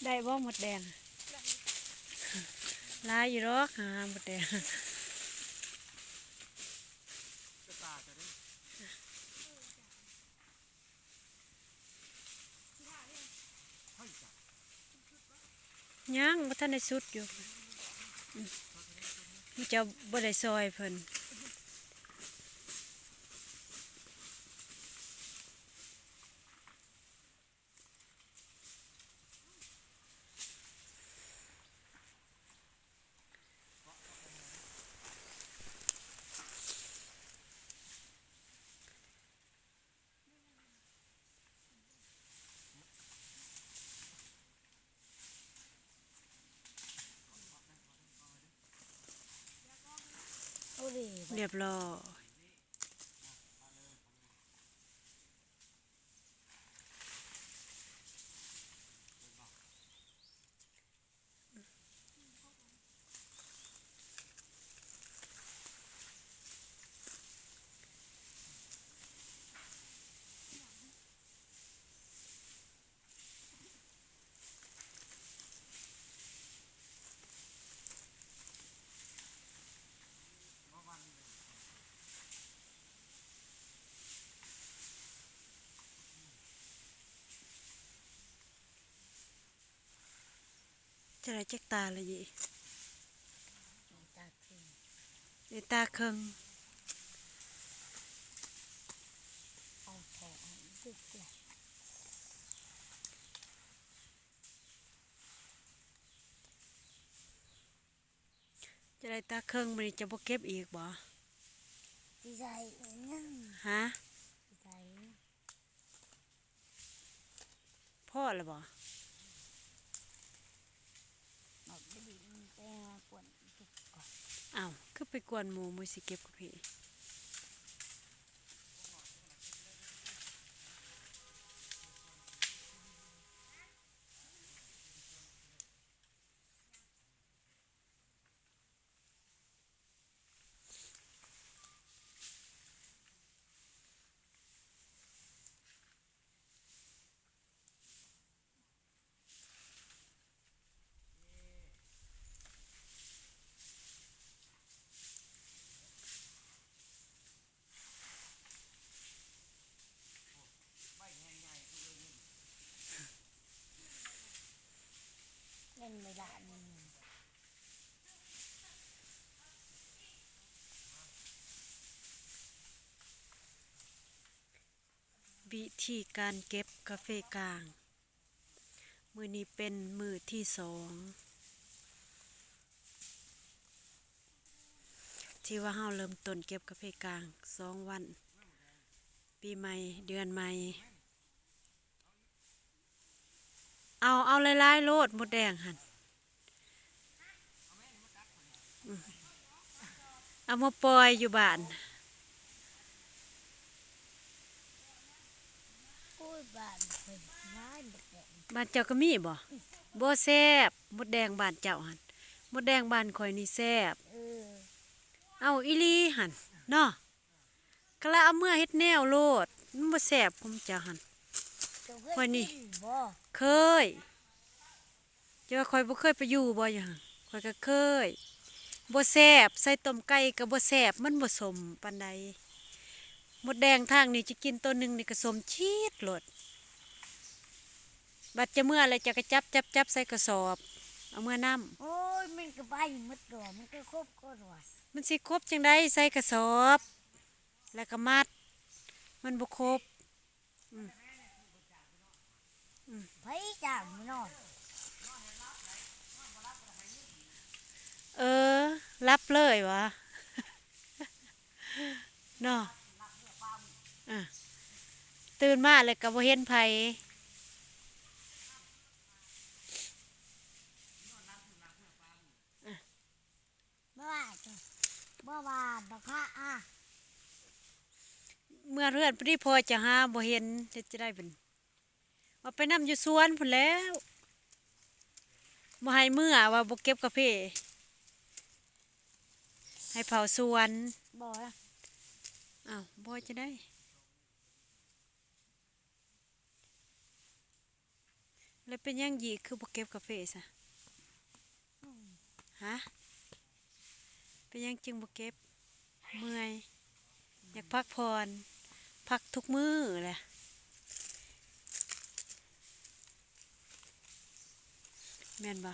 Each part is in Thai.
ได้บ่หมดแดงลายอยู่หรอกหาหมดแดงยังบ่ทันได้สุดอยู่มันจะบ่ได้ซอยเพิ่นเรียบร้อยจะได้จักตาละยี่ได้ตาครึ่งจะได้ตาครึ่งมันจะบ่เก็บอีกบ่ฮะพ่อละบ่อ้าวคือไปกวนหมูมือสิเก็บกับพี่เล่นไม่ได้วิธีการเก็บกาแฟกลางมือนี้เป็นมือที่สองที่ว่าเฮาเริ่มต้นเก็บกาแฟกลาง2 วันปีใหม่เดือนใหม่เอาหลายๆโลดหมดแดงหั่นเอามาปล่อยอยู่บ้านพูดบ้านคนร้ายหมดเลยบ้านเจ้าก็มีบ่แซ่บหมดแดงบ้านเจ้าหั่นหมดแดงบ้านข่อยนี่แซ่บเอาอีหลีหั่นเนาะก็ละเอาเมื่อเฮ็ดแนวโลดมันบ่แซ่บผมเจ้าหั่นข่อยนี่เคยเจ้าข่อยบ่เคยไปอยู่บ่อยู่หั่นข่อยก็เคยบ่แซ่บใส่ต้มไก่ก็บ่แซ่บมันบ่สมปานใดหมดแดงทางนี่จะกินตัวหนึงนี่ก็สมชีดโลดบัดจะเมื่ออะไรจะกระจับใส่กระสอบเอาเมื่อน้ำโอ้ยมันก็ไปหมดตัวมันก็ครบก็รวย มันสิครบจังได้ใส่กระสอบแล้วก็มัดมันบ่ครบไผจ่างมันนอนเออรับเลยวะเนาะอ่ะตื่นมาเลยก็บ่เห็นไผเมื่อวานจ้ะเมื่อวานบักฮะเมื่อเรือนพอดีพอจะหาบ่เห็นเฮ็ดจะได้เป็นเอาไปนำอยู่สวนพุ่นแล้วบ่ให้เมื่อว่าบ่เก็บกาแฟให้เผาสวนบอกนะอ้าวบ่จะได้ แล้วเป็นหยังหยีคือบ่เก็บกาแฟซะฮะเป็นหยังจึงบ่เก็บเมื่อยอยากพักผ่อนพักทุกมื้อแหละแม่นบ่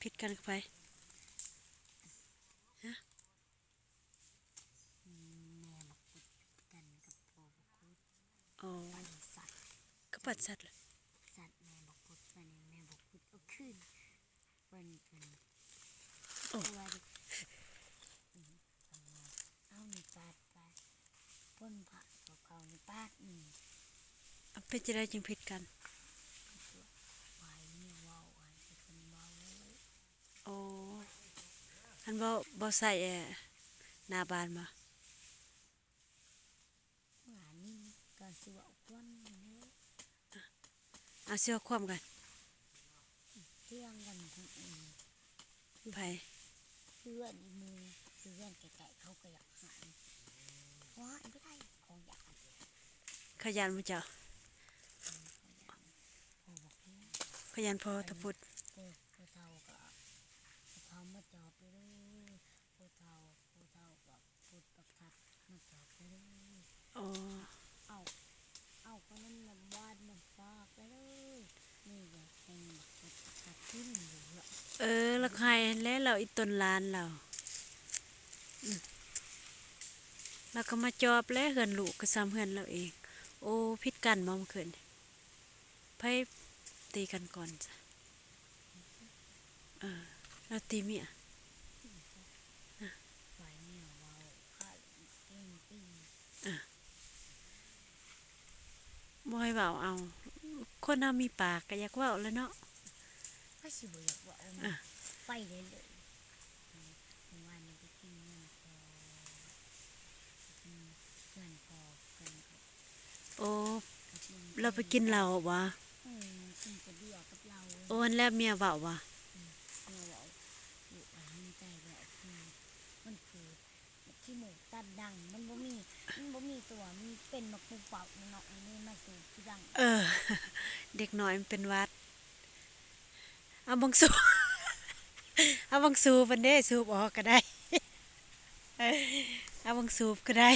ผิดกันกับไปฮะ แม่บักพุดกันกับพ่อบักพุด อ๋อ ไปสัตว์ ก็ปัดสัตว์เลย สัตว์แม่บักพุดไปนี่แม่บักพุดเอาขึ้นเป็น โอ้ ตัวดิเอามีปาดพ่นผักเขามีปาดเอาเป็นจะได้จึงผิดกัน ไว้เนี่ยว้าวไว้เป็นว้าว โอ้อันบ่ใส่หน้าบ้านมา หมานี่ก็สิว่าก้นนี่ เอาเสื้อคว่ำกัน เที่ยงกันคนอื่น ไผ เพื่อนอีมือเพื่อนแก่ๆเขาก็อยากหายว่าไม่ได้ของอยาก ขยันบ่เจ้า พอบอกว่า ขยันพอตะพุด พอเท่าก็พอมาจอบไปเลยพอเท่ากับพูดประทัดมาจอบไปเลย อ๋อ เอาคนนั้นลำวาดลำฟากไปเลยนี่อยากเป็นแบบประทัดขึ้นอยู่ละ แล้วใครแล้วเราอีต้นลานเราเราก็มาจอบแล้วเฮือนลูกก็ซ้ำเฮือนเราเอง โอ้ผิดกันบ่เมื่อคืนไผตีกันก่อนจ้ะเราตีเมีย ไฟเนี่ยว้าวข้าเก่งตี บ่ให้เว้าเอา คนเฮามีปากก็อยากเว้าแล้วเนาะ ก็สิบอยากว่าไปเลยวันนี้ไปกินเงินพอเงินพอกัน โอ้เราไปกินเหล้าบ่ กินกระเบียกับเรา โอ้อันแล้วเมียเว้าบ่ เราบอกอยู่มันใจแบบมันคือที่หมูตัดดังมันบ่มีตัวมันเป็นมะปูเป่าเนาะอันนี้มาสู่ที่ดัง เด็กน้อยมันเป็นหวัด เอาบังสู เอาบังสูบันเด้สูบออกก็ได้ เอาบังสูบก็ได้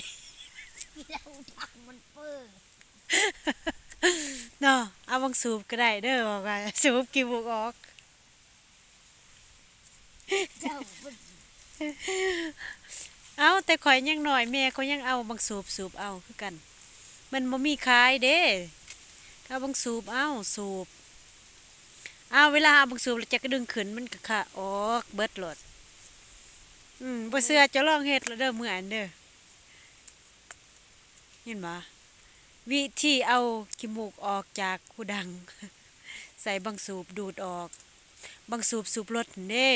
เราดังมันเปิ้ง เนาะเอาบังสูบก็ได้เด้อบอกว่าสูบกี่บุกออก เจ้ามัน เอาแต่ข่อยยังน้อยแม่เขายังเอาบังสูบเอาคือกัน มันบ่มีขายเด้เอาบังสูบเอาสูบเอาเวลาเอาบังสูบแล้วจะกระดึงขึ้นมันก็ค่ะออกเบิดโลดบ่เชื่อจะลองเฮ็ดแล้วเด้อมื้ออันเด้อเห็นบ่วิธีเอาขี้มูกออกจากหูดัง ใส่บังสูบดูดออกบังสูบรถนั่นเด้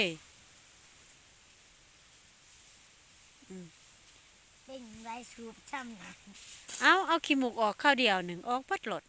เป็นไรสูบช่ำนะ เอาขี้มูกออกข้าวเดียวหนึ่งออกเบิดโลด